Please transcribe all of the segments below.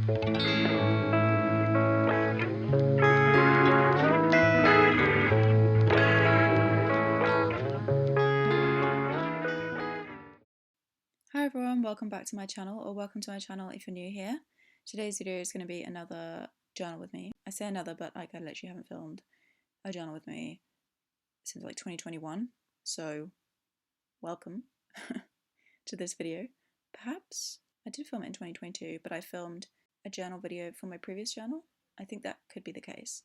Hi everyone, welcome back to my channel, or welcome to my channel if you're new here. Today's video is going to be another journal with me. I say another, but like I literally haven't filmed a journal with me since like 2021, so welcome to this video. Perhaps I did film it in 2022, but I filmed a journal video for my previous journal. I think that could be the case.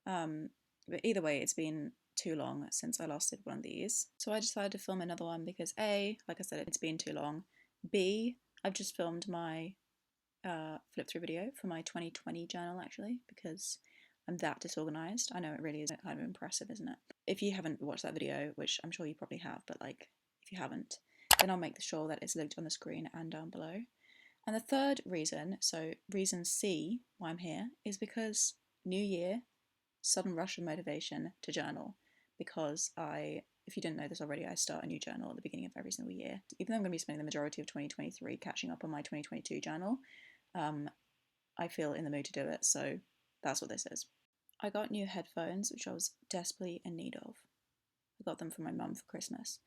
But either way, it's been too long since I last did one of these. So I decided to film another one because A, like I said, it's been too long. B, I've just filmed my flip through video for my 2020 journal actually, because I'm that disorganized. I know it really is kind of impressive, isn't it? If you haven't watched that video, which I'm sure you probably have, but like if you haven't, then I'll make sure that it's linked on the screen and down below. And the third reason, so reason C, why I'm here, is because New Year, sudden rush of motivation to journal, because if you didn't know this already, I start a new journal at the beginning of every single year. Even though I'm going to be spending the majority of 2023 catching up on my 2022 journal, I feel in the mood to do it, so that's what this is. I got new headphones, which I was desperately in need of. I got them from my mum for Christmas,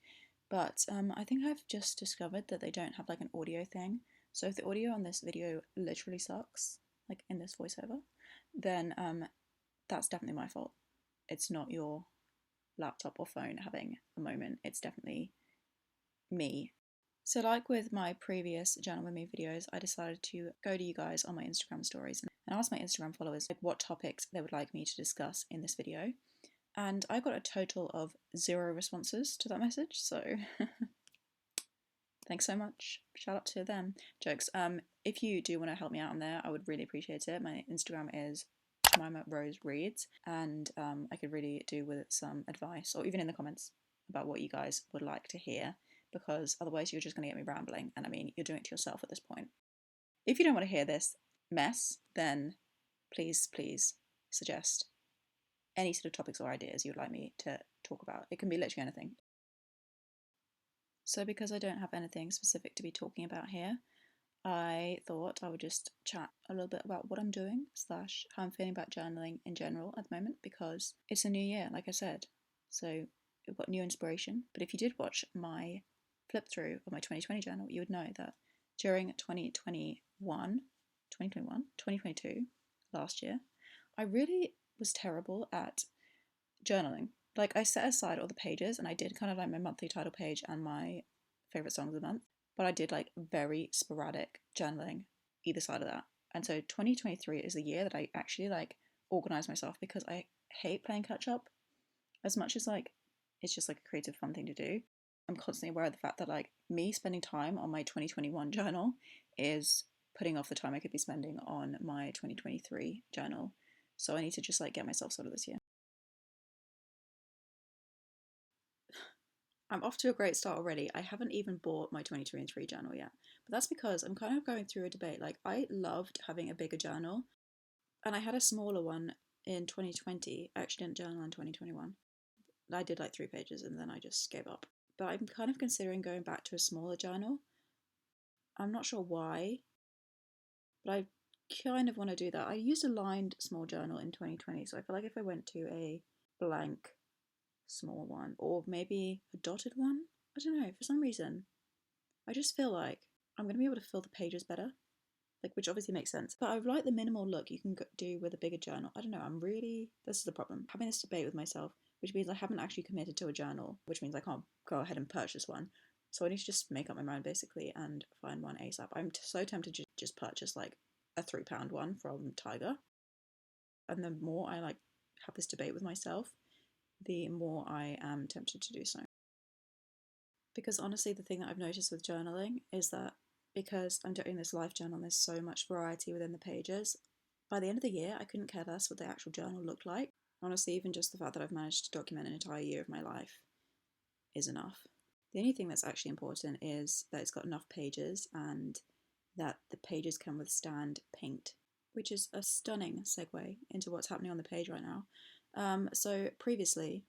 but I think I've just discovered that they don't have like an audio thing, so if the audio on this video literally sucks, like in this voiceover, then that's definitely my fault. It's not your laptop or phone having a moment, it's definitely me. So like with my previous journal with me videos, I decided to go to you guys on my Instagram stories and ask my Instagram followers like what topics they would like me to discuss in this video. And I got a total of 0 responses to that message, so thanks so much. Shout out to them. Jokes. If you do want to help me out on there, I would really appreciate it. My Instagram is Jemima Rose Reads, and I could really do with some advice, or even in the comments, about what you guys would like to hear, because otherwise you're just going to get me rambling, and I mean, you're doing it to yourself at this point. If you don't want to hear this mess, then please suggest any sort of topics or ideas you'd like me to talk about. It can be literally anything. So because I don't have anything specific to be talking about here, I thought I would just chat a little bit about what I'm doing / how I'm feeling about journaling in general at the moment, because it's a new year, like I said, so we've got new inspiration. But if you did watch my flip through of my 2020 journal, you would know that during 2022, last year, I really was terrible at journaling. Like I set aside all the pages and I did kind of like my monthly title page and my favourite songs of the month, but I did like very sporadic journaling either side of that. And so 2023 is the year that I actually like organise myself, because I hate playing catch up as much as like it's just like a creative fun thing to do. I'm constantly aware of the fact that like me spending time on my 2021 journal is putting off the time I could be spending on my 2023 journal. So I need to just like get myself sorted this year. I'm off to a great start already. I haven't even bought my 2023 journal yet, but that's because I'm kind of going through a debate. Like I loved having a bigger journal, and I had a smaller one in 2020. I actually didn't journal in 2021. I did like 3 pages and then I just gave up. But I'm kind of considering going back to a smaller journal. I'm not sure why, but I kind of want to do that. I used a lined small journal in 2020, so I feel like if I went to a blank small one, or maybe a dotted one, I don't know, for some reason I just feel like I'm going to be able to fill the pages better, like, which obviously makes sense. But I like the minimal look you can do with a bigger journal. I don't know, this is the problem, having this debate with myself, which means I haven't actually committed to a journal, which means I can't go ahead and purchase one. So I need to just make up my mind basically and find one ASAP. I'm so tempted to just purchase like a £3 one from Tiger. And the more I like have this debate with myself, the more I am tempted to do so. Because honestly, the thing that I've noticed with journaling is that because I'm doing this life journal, there's so much variety within the pages. By the end of the year, I couldn't care less what the actual journal looked like. Honestly, even just the fact that I've managed to document an entire year of my life is enough. The only thing that's actually important is that it's got enough pages and that the pages can withstand paint, which is a stunning segue into what's happening on the page right now. So previously,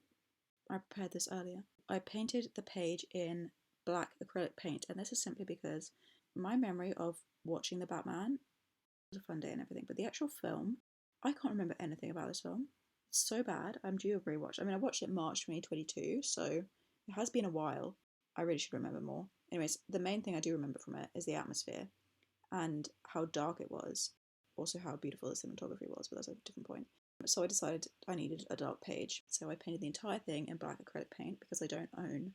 I prepared this earlier, I painted the page in black acrylic paint, and this is simply because my memory of watching the Batman was a fun day and everything. But the actual film, I can't remember anything about this film. It's so bad. I'm due a rewatch. I mean, I watched it in March 2022, so it has been a while. I really should remember more. Anyways, the main thing I do remember from it is the atmosphere and how dark it was. Also, how beautiful the cinematography was, but that's a different point. So I decided I needed a dark page. So I painted the entire thing in black acrylic paint because I don't own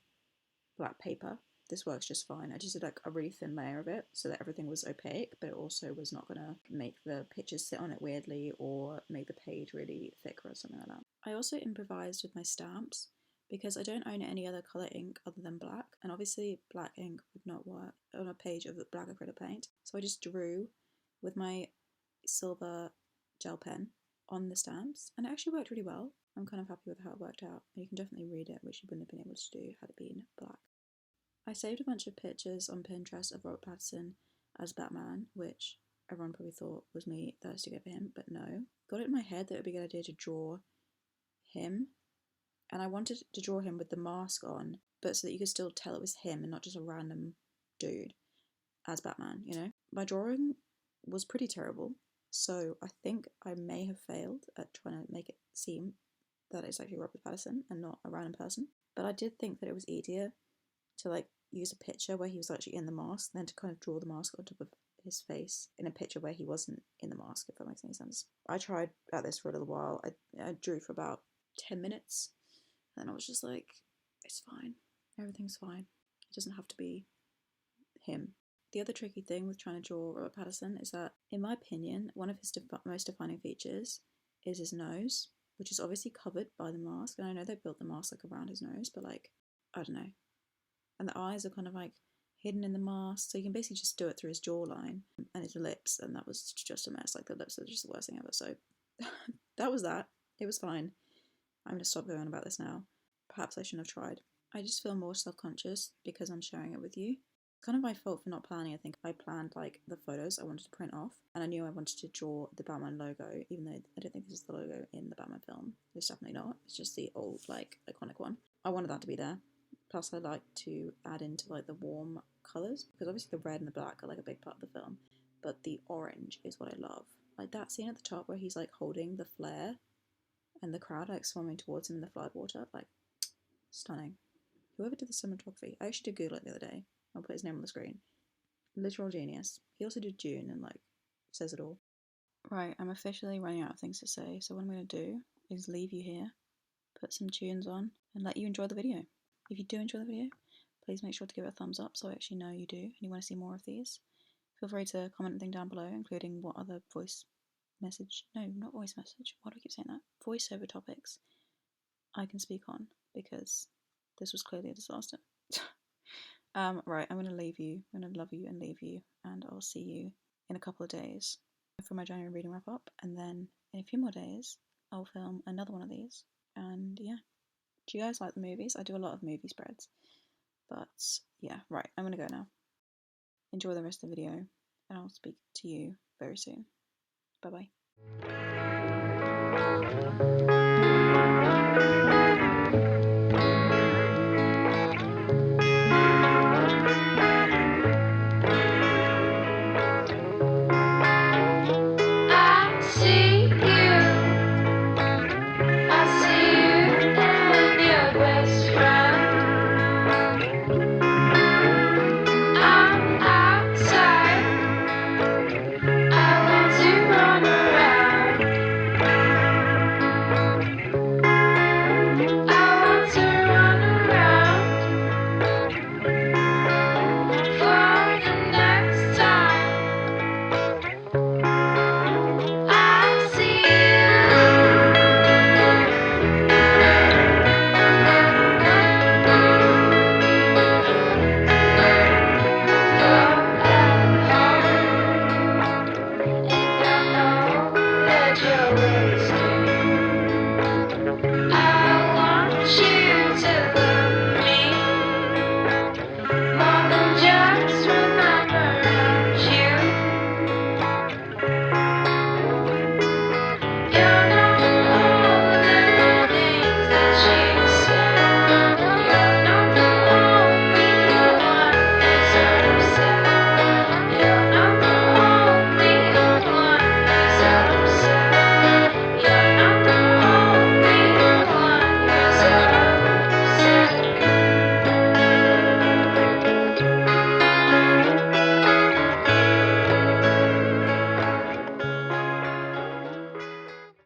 black paper. This works just fine. I just did like a really thin layer of it so that everything was opaque, but it also was not gonna make the pictures sit on it weirdly or make the page really thick or something like that. I also improvised with my stamps because I don't own any other colour ink other than black, and obviously black ink would not work on a page of black acrylic paint. So I just drew with my silver gel pen on the stamps, and it actually worked really well. I'm kind of happy with how it worked out. You can definitely read it, which you wouldn't have been able to do had it been black. I saved a bunch of pictures on Pinterest of Robert Pattinson as Batman, which everyone probably thought was me thirsting over him, but no. Got it in my head that it would be a good idea to draw him, and I wanted to draw him with the mask on, but so that you could still tell it was him and not just a random dude as Batman, you know? My drawing was pretty terrible, so I think I may have failed at trying to make it seem that it's actually Robert Pattinson and not a random person. But I did think that it was easier to like use a picture where he was actually in the mask than to kind of draw the mask on top of his face in a picture where he wasn't in the mask, if that makes any sense. I tried at this for a little while. I drew for about 10 minutes, and I was just like, it's fine. Everything's fine. It doesn't have to be him. The other tricky thing with trying to draw Robert Pattinson is that, in my opinion, one of his most defining features is his nose, which is obviously covered by the mask. And I know they built the mask like around his nose, but like, I don't know. And the eyes are kind of like hidden in the mask, so you can basically just do it through his jawline and his lips, and that was just a mess. Like, the lips are just the worst thing ever. So that was that. It was fine. I'm gonna stop going on about this now. Perhaps I shouldn't have tried. I just feel more self-conscious because I'm sharing it with you. Kind of my fault for not planning. I think I planned like the photos I wanted to print off, and I knew I wanted to draw the Batman logo, even though I don't think this is the logo in the Batman film. It's definitely not. It's just the old, like, iconic one. I wanted that to be there. Plus, I like to add into like the warm colours, because obviously the red and the black are like a big part of the film, but the orange is what I love. Like that scene at the top where he's like holding the flare and the crowd like swarming towards him in the floodwater, like stunning. Whoever did the cinematography, I actually did Google it the other day. I'll put his name on the screen. Literal genius. He also did June and like says it all. Right, I'm officially running out of things to say, so what I'm going to do is leave you here, put some tunes on, and let you enjoy the video. If you do enjoy the video, please make sure to give it a thumbs up so I actually know you do and you want to see more of these. Feel free to comment anything down below, including what other voice message, no, not voice message, why do I keep saying that? Voiceover topics I can speak on, because this was clearly a disaster. Right, I'm going to leave you. I'm going to love you and leave you, and I'll see you in a couple of days for my January reading wrap up, and then in a few more days I'll film another one of these. And yeah, do you guys like the movies? I do a lot of movie spreads, but yeah, right, I'm going to go now. Enjoy the rest of the video, and I'll speak to you very soon. Bye bye.